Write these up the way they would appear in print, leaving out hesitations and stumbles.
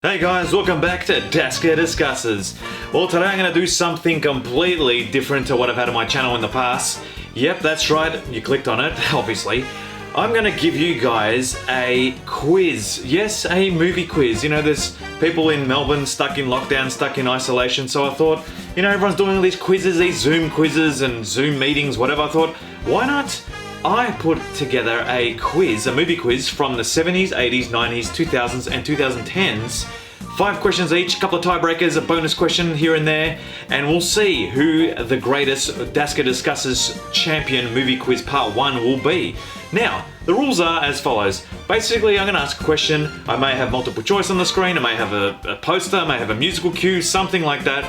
Hey guys, welcome back to DASKA'S. Well, today I'm going to do something completely different to what I've had on my channel in the past. Yep, that's right, you clicked on it, obviously. I'm going to give you guys a quiz. Yes, a movie quiz. You know, there's people in Melbourne stuck in lockdown, stuck in isolation, so I thought, you know, everyone's doing all these quizzes, these Zoom quizzes and Zoom meetings, whatever. I thought, why not I put together a quiz, a movie quiz from the 70s, 80s, 90s, 2000s and 2010s. 5 questions each, a couple of tiebreakers, a bonus question here and there, and we'll see who the greatest Daska Discusses Champion Movie Quiz Part 1 will be. Now, the rules are as follows. Basically, I'm going to ask a question. I may have multiple choice on the screen, I may have a poster, I may have a musical cue, something like that.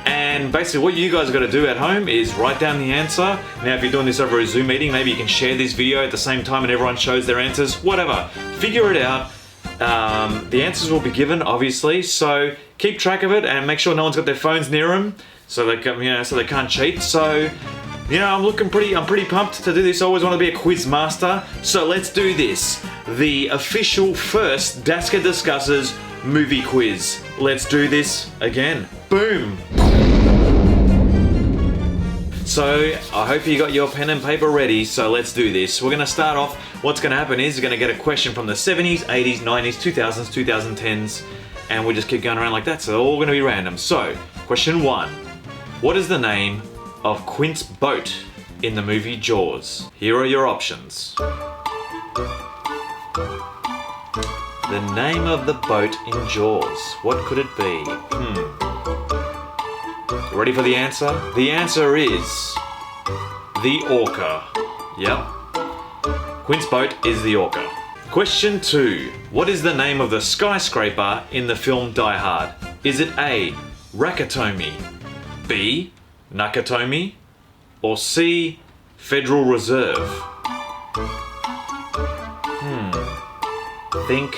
And basically what you guys are going to do at home is write down the answer. Now if you're doing this over a Zoom meeting, maybe you can share this video at the same time and everyone shows their answers, whatever. Figure it out. The answers will be given, obviously, so keep track of it and make sure no one's got their phones near them so they can, so they can't cheat. So, you know, I'm pretty pumped to do this. I always want to be a quiz master. So let's do this. The official first Daska Discusses movie quiz. Let's do this again. Boom. So, I hope you got your pen and paper ready, so let's do this. We're going to start off, what's going to happen is you're going to get a question from the 70s, 80s, 90s, 2000s, 2010s, and we'll just keep going around like that, so they're all going to be random. So, question 1. What is the name of Quint's boat in the movie Jaws? Here are your options. The name of the boat in Jaws. What could it be? Ready for the answer? The answer is the Orca. Yep. Quint's boat is the Orca. Question 2. What is the name of the skyscraper in the film Die Hard? Is it A. Rakatomi, B. Nakatomi, or C. Federal Reserve? Think.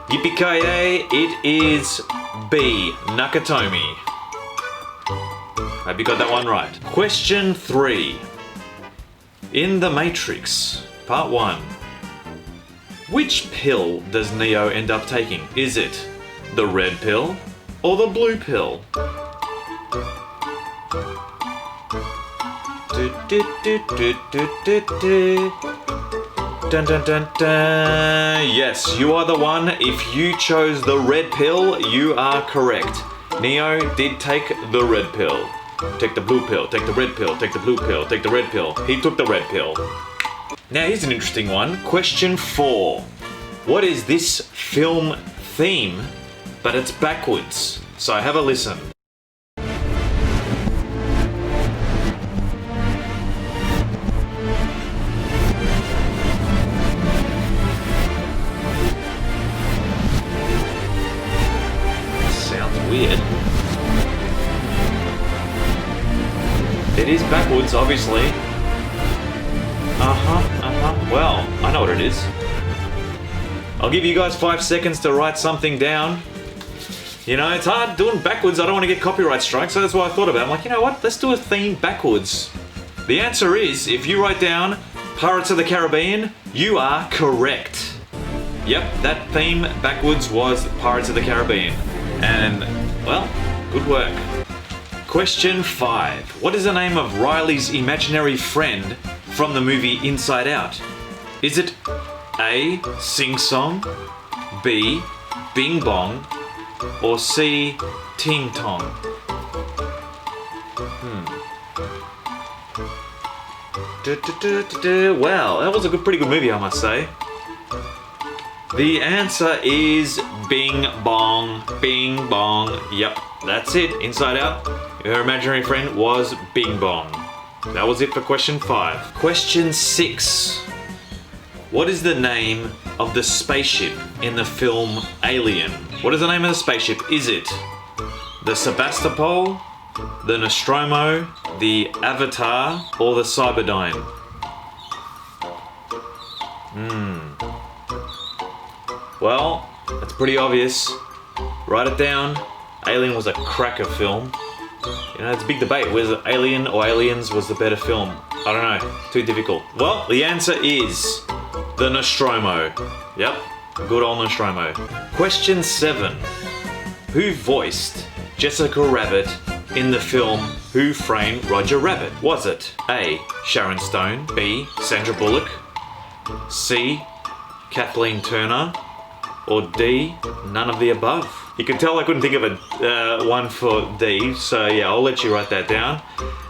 Yippee-ki-yay, it is B. Nakatomi. Hope you got that one right. Question 3. In The Matrix, Part 1, which pill does Neo end up taking? Is it the red pill or the blue pill? Dun dun dun dun. Yes, you are the one. If you chose the red pill, you are correct. Neo did take the red pill. Take the blue pill, take the red pill, take the blue pill, take the red pill. He took the red pill. Now here's an interesting one. Question 4. What is this film theme, but it's backwards? So have a listen. Weird. It is backwards, obviously. Well, I know what it is. I'll give you guys 5 seconds to write something down. You know, it's hard doing backwards. I don't want to get copyright strikes, so that's what I thought about. I'm like, you know what? Let's do a theme backwards. The answer is, if you write down Pirates of the Caribbean, you are correct. Yep, that theme backwards was Pirates of the Caribbean. And, well, good work. Question 5. What is the name of Riley's imaginary friend from the movie Inside Out? Is it A. Sing Song, B. Bing Bong, or C. Ting Tong? Well, that was a pretty good movie, I must say. The answer is Bing Bong. Bing Bong. Yep, that's it. Inside Out. Her imaginary friend was Bing Bong. That was it for question 5. Question 6. What is the name of the spaceship in the film Alien? What is the name of the spaceship? Is it the Sebastopol, the Nostromo, the Avatar, or the Cyberdyne? Well, that's pretty obvious. Write it down. Alien was a cracker film. You know, it's a big debate. Whether Alien or Aliens was the better film. I don't know. Too difficult. Well, the answer is the Nostromo. Yep. Good old Nostromo. Question 7. Who voiced Jessica Rabbit in the film Who Framed Roger Rabbit? Was it A. Sharon Stone, B. Sandra Bullock, C. Kathleen Turner, or D. None of the above? You can tell I couldn't think of a one for D, so yeah, I'll let you write that down.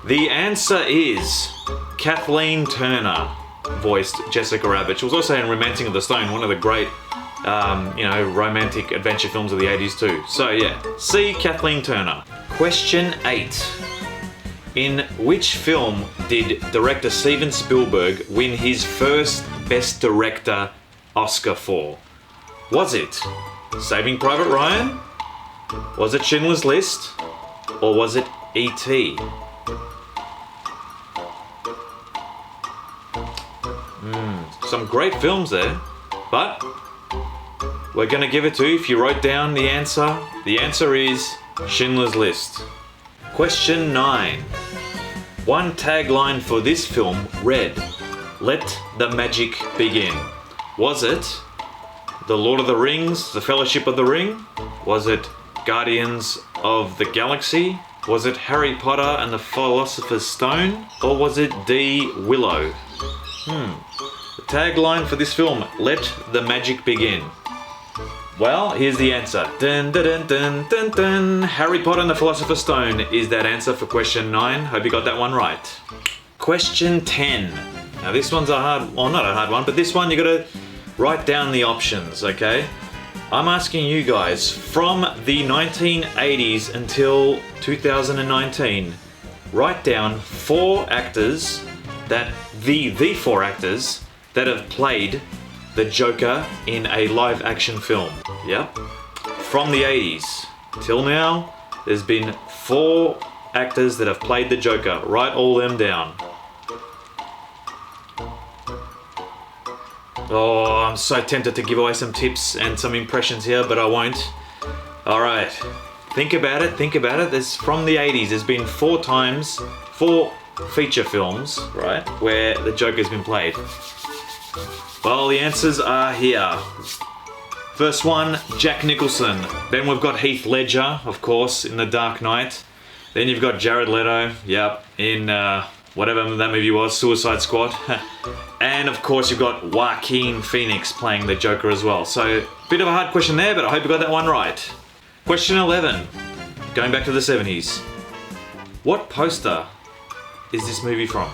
The answer is Kathleen Turner voiced Jessica Rabbit. She was also in Romancing of the Stone, one of the great romantic adventure films of the 80s too. So yeah, C. Kathleen Turner. Question 8. In which film did director Steven Spielberg win his first Best Director Oscar for? Was it Saving Private Ryan? Was it Schindler's List? Or was it E.T.? Some great films there, but we're gonna give it to you if you wrote down the answer. The answer is Schindler's List. Question 9. One tagline for this film read, "Let the magic begin." Was it The Lord of the Rings, The Fellowship of the Ring? Was it Guardians of the Galaxy? Was it Harry Potter and the Philosopher's Stone? Or was it D. Willow? The tagline for this film, "Let the magic begin." Well, here's the answer. Dun, dun, dun, dun, dun, dun. Harry Potter and the Philosopher's Stone is that answer for question 9. Hope you got that one right. Question 10. Now this one's a hard, well, not a hard one, but this one you gotta write down the options, okay? I'm asking you guys, from the 1980s until 2019, write down the four actors that have played the Joker in a live action film. Yep. From the 80s till now, there's been 4 actors that have played the Joker. Write all them down. Oh, I'm so tempted to give away some tips and some impressions here, but I won't. Alright. Think about it. There's from the 80s, there's been 4 feature films, right, where the Joker's been played. Well, the answers are here. First one, Jack Nicholson. Then we've got Heath Ledger, of course, in The Dark Knight. Then you've got Jared Leto, yep, in whatever that movie was, Suicide Squad. And of course you've got Joaquin Phoenix playing the Joker as well. So, bit of a hard question there, but I hope you got that one right. Question 11, going back to the 70s. What poster is this movie from?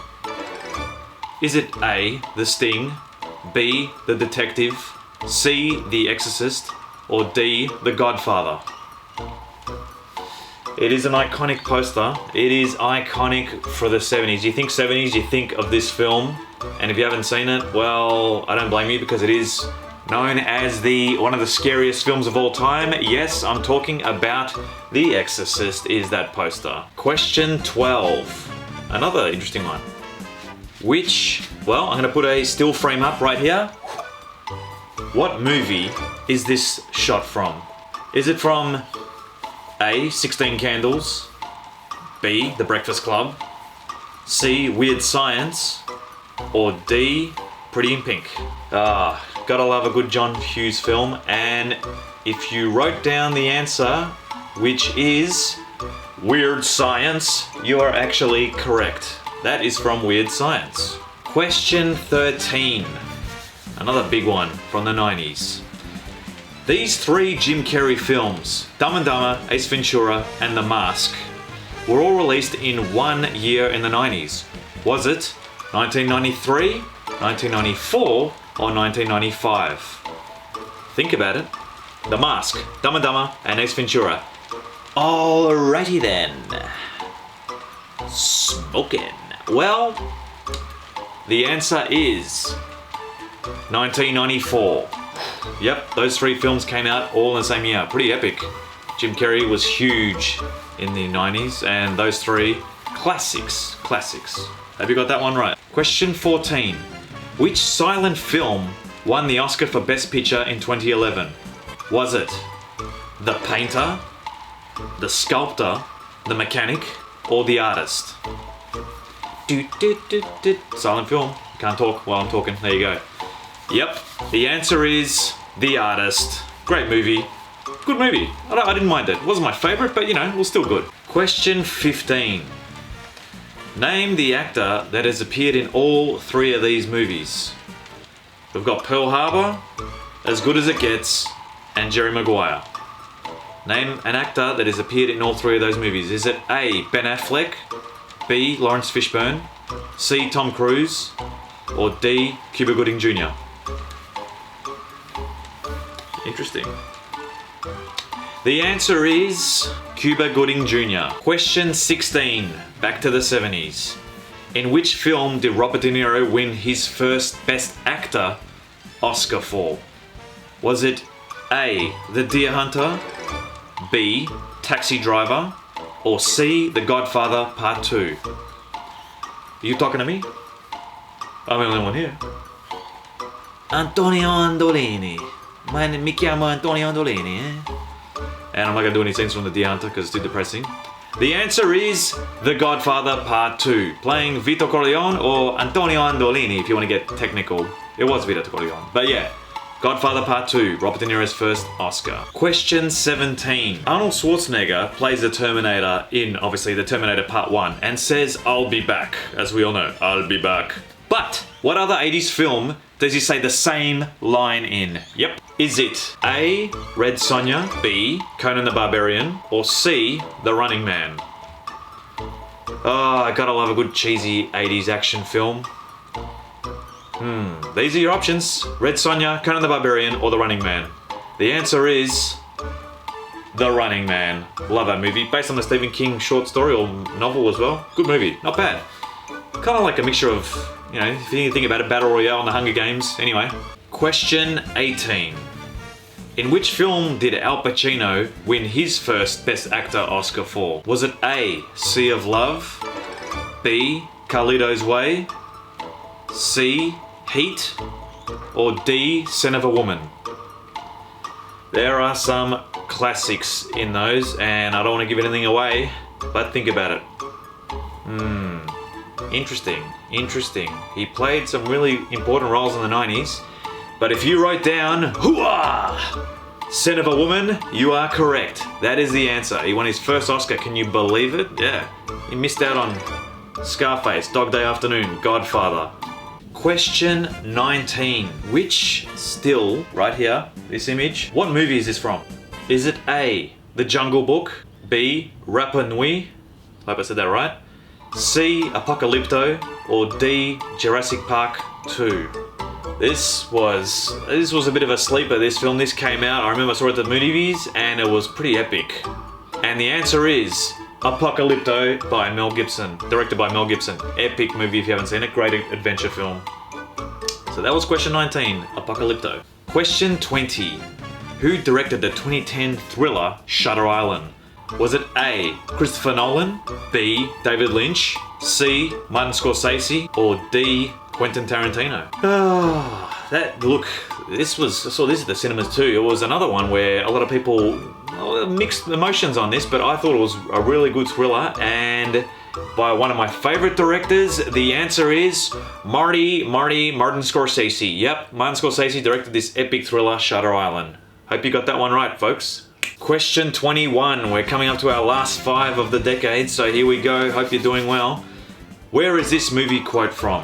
Is it A, The Sting, B, The Detective, C, The Exorcist, or D, The Godfather? It is an iconic poster. It is iconic for the 70s. You think 70s, you think of this film, and if you haven't seen it, well, I don't blame you, because it is known as one of the scariest films of all time. Yes, I'm talking about The Exorcist is that poster. Question 12. Another interesting one. I'm gonna put a still frame up right here. What movie is this shot from? Is it from A, 16 Candles, B, The Breakfast Club, C, Weird Science, or D, Pretty in Pink? Gotta love a good John Hughes film, and if you wrote down the answer, which is Weird Science, you are actually correct. That is from Weird Science. Question 13. Another big one from the 90s. These 3 Jim Carrey films, Dumb and Dumber, Ace Ventura, and The Mask, were all released in one year in the 90s. Was it 1993, 1994, or 1995? Think about it. The Mask, Dumb and Dumber, and Ace Ventura. Alrighty then. Smokin'. Well, the answer is 1994. Yep, those 3 films came out all in the same year. Pretty epic. Jim Carrey was huge in the 90s, and those 3 classics. Have you got that one right? Question 14. Which silent film won the Oscar for Best Picture in 2011? Was it The Painter, The Sculptor, The Mechanic, or The Artist? Silent film. Can't talk while I'm talking. There you go. Yep, the answer is The Artist. Great movie. Good movie. I didn't mind it. It wasn't my favourite, but you know, it was still good. Question 15. Name the actor that has appeared in all 3 of these movies. We've got Pearl Harbor, As Good as It Gets, and Jerry Maguire. Name an actor that has appeared in all 3 of those movies. Is it A. Ben Affleck, B. Lawrence Fishburne, C. Tom Cruise, or D. Cuba Gooding Jr.? Interesting. The answer is Cuba Gooding Jr. Question 16. Back to the 70s. In which film did Robert De Niro win his first Best Actor Oscar for? Was it A. The Deer Hunter, B. Taxi Driver, or C. The Godfather Part 2? Are you talking to me? I'm the only one here. Antonio Andolini. Mi chiamo Antonio Andolini, eh? And I'm not going to do any scenes from The Deer Hunter because it's too depressing. The answer is The Godfather Part 2. Playing Vito Corleone or Antonio Andolini if you want to get technical. It was Vito Corleone. But yeah, Godfather Part 2, Robert De Niro's first Oscar. Question 17. Arnold Schwarzenegger plays the Terminator in, obviously, the Terminator Part 1 and says, "I'll be back." As we all know, I'll be back. But what other 80s film does he say the same line in? Yep. Is it A. Red Sonja, B. Conan the Barbarian, or C. The Running Man? Oh, I gotta love a good cheesy 80s action film. These are your options. Red Sonja, Conan the Barbarian, or The Running Man. The answer is The Running Man. Love that movie. Based on the Stephen King short story or novel as well. Good movie. Not bad. Kind of like a mixture of, you know, if you think about it, Battle Royale and the Hunger Games. Anyway. Question 18. In which film did Al Pacino win his first Best Actor Oscar for? Was it A. Sea of Love, B. Carlito's Way, C. Heat, or D. Scent of a Woman? There are some classics in those, and I don't want to give anything away, but think about it. Interesting. He played some really important roles in the 90s, but if you wrote down, hooah! Scent of a Woman, you are correct. That is the answer. He won his first Oscar. Can you believe it? Yeah. He missed out on Scarface, Dog Day Afternoon, Godfather. Question 19. Which still, right here, this image, what movie is this from? Is it A. The Jungle Book, B. Rapa Nui, hope I said that right, C. Apocalypto, or D. Jurassic Park 2? This was a bit of a sleeper, this film. This came out, I remember I saw it at the movies, and it was pretty epic. And the answer is Apocalypto by Mel Gibson, directed by Mel Gibson. Epic movie if you haven't seen it, great adventure film. So that was question 19, Apocalypto. Question 20. Who directed the 2010 thriller Shutter Island? Was it A. Christopher Nolan, B. David Lynch, C. Martin Scorsese, or D. Quentin Tarantino? I saw this at the cinemas too. It was another one where a lot of people, mixed emotions on this, but I thought it was a really good thriller, and by one of my favorite directors. The answer is Martin Scorsese. Yep, Martin Scorsese directed this epic thriller, Shutter Island. Hope you got that one right, folks. Question 21. We're coming up to our last 5 of the decade, so here we go. Hope you're doing well. Where is this movie quote from?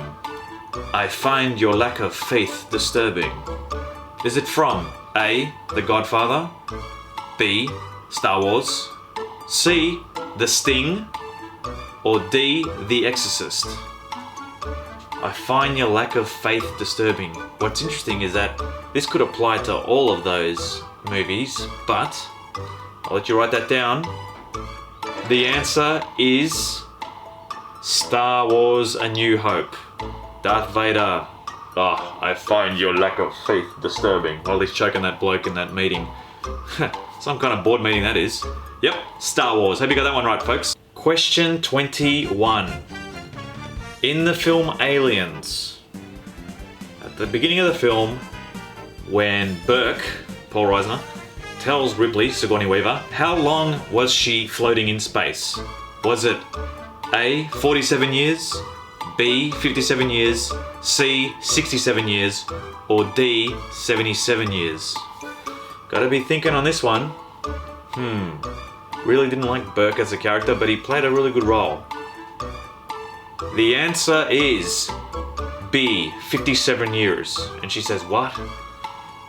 I find your lack of faith disturbing. Is it from A. The Godfather, B. Star Wars, C. The Sting, or D. The Exorcist? I find your lack of faith disturbing. What's interesting is that this could apply to all of those movies, but I'll let you write that down. The answer is Star Wars A New Hope. Darth Vader. Oh, I find your lack of faith disturbing. While he's choking that bloke in that meeting. Some kind of board meeting that is. Yep, Star Wars. Hope you got that one right, folks. Question 21. In the film Aliens, at the beginning of the film, when Burke, Paul Reisner, tells Ripley, Sigourney Weaver, how long was she floating in space? Was it A. 47 years, B, 57 years, C, 67 years, or D, 77 years? Gotta be thinking on this one. Really didn't like Burke as a character, but he played a really good role. The answer is B, 57 years. And she says, what?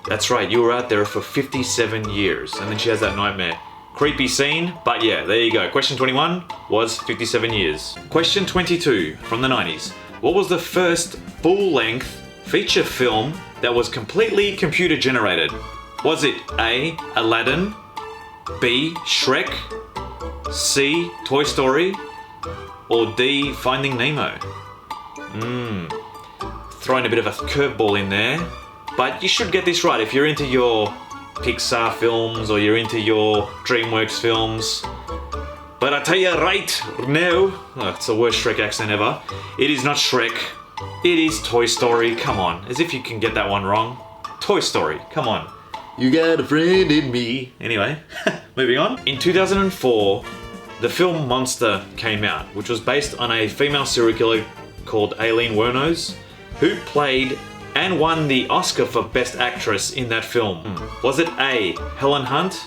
That's right, you were out there for 57 years. And then she has that nightmare. Creepy scene, but yeah, there you go. Question 21 was 57 years. Question 22 from the 90s. What was the first full-length feature film that was completely computer generated? Was it A, Aladdin, B, Shrek, C, Toy Story, or D, Finding Nemo? Throwing a bit of a curveball in there, but you should get this right if you're into your Pixar films or you're into your DreamWorks films. But I tell you right now, it's the worst Shrek accent ever, it is not Shrek, it is Toy Story. Come on, as if you can get that one wrong. Toy Story, come on. You got a friend in me. Anyway, moving on. In 2004, the film Monster came out, which was based on a female serial killer called Aileen Wuornos, who played and won the Oscar for Best Actress in that film. Was it A, Helen Hunt,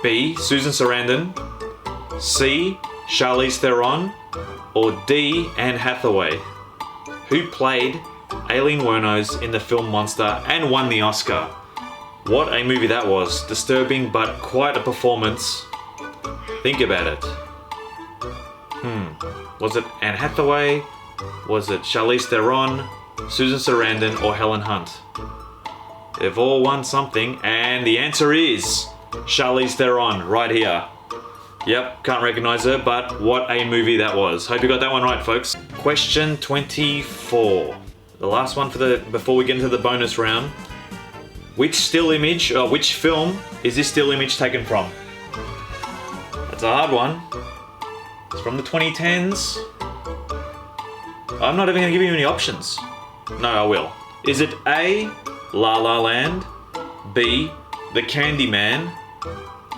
B, Susan Sarandon, C, Charlize Theron, or D, Anne Hathaway, who played Aileen Wuornos in the film Monster and won the Oscar? What a movie that was. Disturbing, but quite a performance. Think about it. Was it Anne Hathaway? Was it Charlize Theron, Susan Sarandon, or Helen Hunt? They've all won something, and the answer is Charlize Theron, right here. Yep, can't recognize her, but what a movie that was. Hope you got that one right, folks. Question 24. The last one before we get into the bonus round. Which which film is this still image taken from? That's a hard one. It's from the 2010s. I'm not even going to give you any options. No, I will. Is it A, La La Land, B, The Candyman,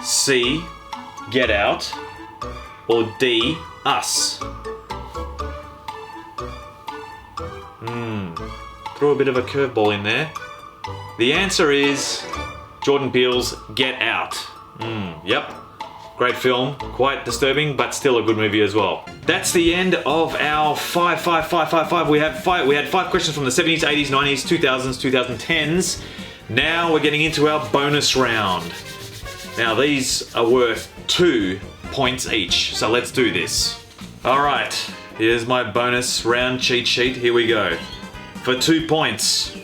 C, Get Out, or D, Us? Throw a bit of a curveball in there. The answer is Jordan Peele's Get Out. Yep. Great film, quite disturbing, but still a good movie as well. That's the end of our 5. We had 5 questions from the 70s, 80s, 90s, 2000s, 2010s. Now we're getting into our bonus round. Now these are worth 2 points each, so let's do this. All right, here's my bonus round cheat sheet. Here we go. For 2 points,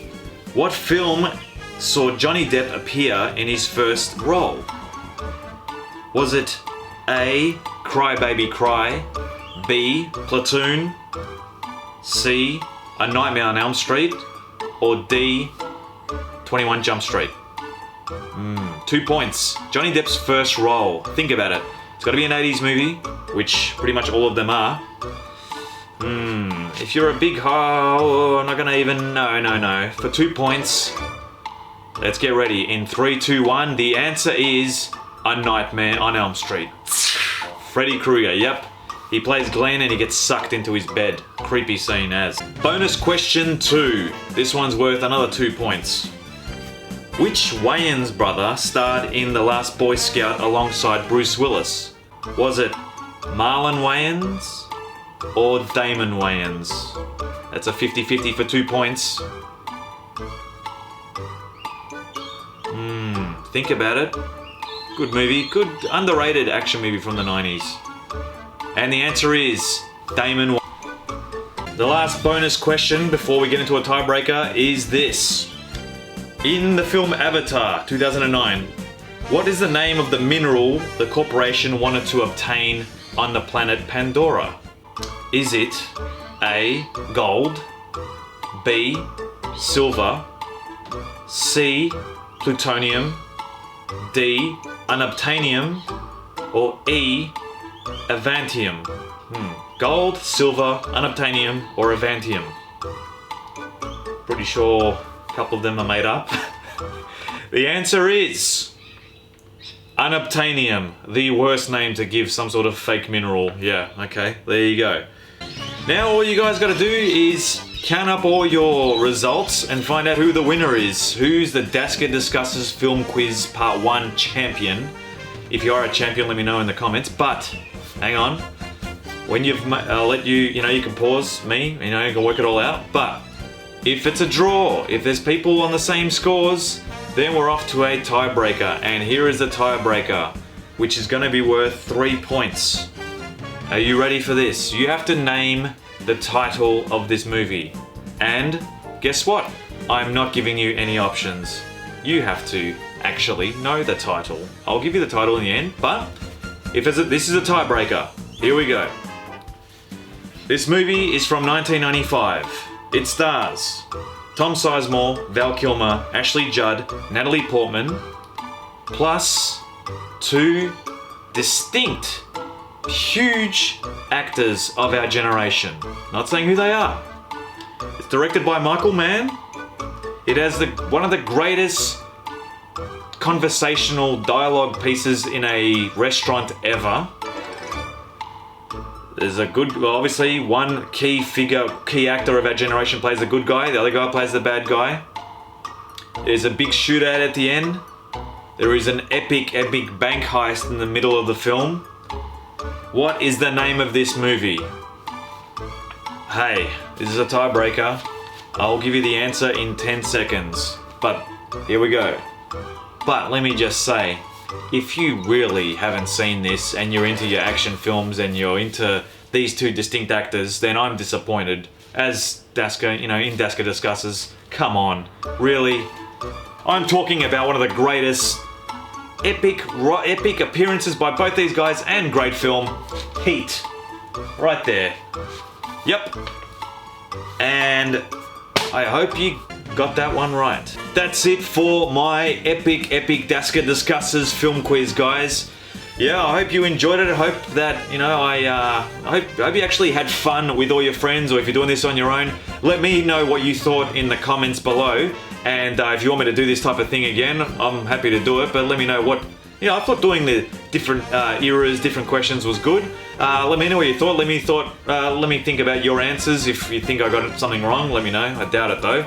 what film saw Johnny Depp appear in his first role? Was it A, Cry Baby Cry, B, Platoon, C, A Nightmare on Elm Street, or D, 21 Jump Street? 2 points. Johnny Depp's first role. Think about it. It's got to be an 80s movie, which pretty much all of them are. If you're a big I'm not gonna even. No. For 2 points, let's get ready. In 3, 2, 1, the answer is A Nightmare on Elm Street. Freddy Krueger, yep. He plays Glenn and he gets sucked into his bed. Creepy scene as. Bonus question 2. This one's worth another 2 points. Which Wayans brother starred in The Last Boy Scout alongside Bruce Willis? Was it Marlon Wayans or Damon Wayans? That's a 50-50 for 2 points. Think about it. Good movie, good underrated action movie from the 90s. And the answer is Damon Wayans. The last bonus question before we get into a tiebreaker is this. In the film Avatar 2009, what is the name of the mineral the corporation wanted to obtain on the planet Pandora? Is it A, gold, B, silver, C, plutonium, D, unobtainium, or E, avantium? Gold, silver, unobtainium, or avantium? Pretty sure a couple of them are made up. The answer is unobtainium, the worst name to give some sort of fake mineral. Yeah, okay, there you go. Now all you guys got to do is count up all your results and find out who the winner is. Who's the Daska Discusses Film Quiz Part 1 champion. If you are a champion, let me know in the comments. But, hang on. When I'll let you, you can pause me, you can work it all out. But, if it's a draw, if there's people on the same scores, then we're off to a tiebreaker. And here is the tiebreaker, which is going to be worth 3 points. Are you ready for this? You have to name the title of this movie. And guess what? I'm not giving you any options. You have to actually know the title. I'll give you the title in the end, but this is a tiebreaker. Here we go. This movie is from 1995. It stars Tom Sizemore, Val Kilmer, Ashley Judd, Natalie Portman, plus 2 distinct, huge actors of our generation. Not saying who they are. It's directed by Michael Mann. It has one of the greatest conversational dialogue pieces in a restaurant ever. There's obviously one key actor of our generation plays the good guy, the other guy plays the bad guy. There's a big shootout at the end. There is an epic bank heist in the middle of the film. What is the name of this movie? Hey, this is a tiebreaker. I'll give you the answer in 10 seconds. But here we go. But let me just say, if you really haven't seen this and you're into your action films and you're into these 2 distinct actors, then I'm disappointed. As Daska, in Daska Discusses, come on, really? I'm talking about one of the greatest epic appearances by both these guys and great film, Heat. Right there. Yep. And I hope you got that one right. That's it for my epic Daska Discusses film quiz, guys. Yeah, I hope you enjoyed it. I hope that, I hope you actually had fun with all your friends, or if you're doing this on your own, let me know what you thought in the comments below. And if you want me to do this type of thing again, I'm happy to do it, but let me know what, I thought doing the different eras, different questions was good. Let me know what you thought. Let me think about your answers. If you think I got something wrong, let me know. I doubt it though.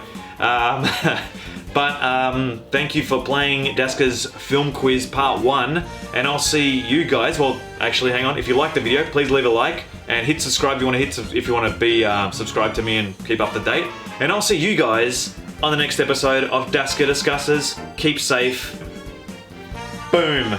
But thank you for playing Daska's Film Quiz Part 1, and I'll see you guys. Well, actually, hang on. If you liked the video, please leave a like and hit subscribe if you want to be subscribed to me and keep up to date. And I'll see you guys on the next episode of Daska Discusses. Keep safe. Boom.